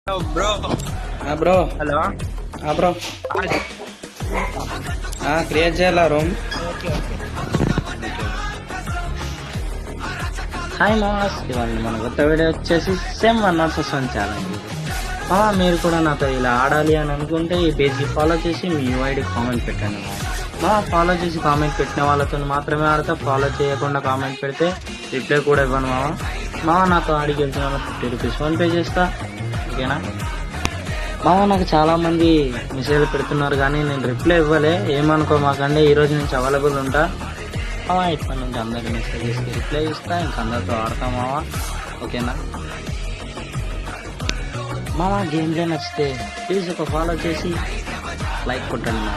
Bro bro hello bro create చేయాలా room. Hi mass, ఇవాళ మన కొత్త వీడియో వచ్చేసి సేమ్ 1 వర్సెస్ 1 ఛాలెంజ్. మీరు కూడా నాతో ఇలా ఆడాలి అని అనుకుంటే ఈ పేజ్కి ఫాలో చేసి మీ యూఐడికి కామెంట్ పెట్టండి. ఫాలో చేసి కామెంట్ పెట్టిన వాళ్ళతో మాత్రమే ఆడతా. ఫాలో చేయకుండా కామెంట్ పెడితే రిప్లై కూడా ఇవ్వను. నాతో ఆడి గెలిచిన 50 రూపీస్ ఫోన్పే చేస్తా, ఓకేనా? నాకు చాలా మంది మెసేజ్లు పెడుతున్నారు కానీ నేను రిప్లై ఇవ్వలే, ఏమనుకో మాకండి. ఈరోజు నుంచి అవైలబుల్ ఉంటా. ఇప్పటి నుంచి అందరి మెసేజెస్కి రిప్లై ఇస్తా, ఇంక అందరితో ఆడతాం ఓకేనా? గేమ్ నచ్చితే ప్లీజ్ ఒక ఫాలో చేసి లైక్ కొట్టండి.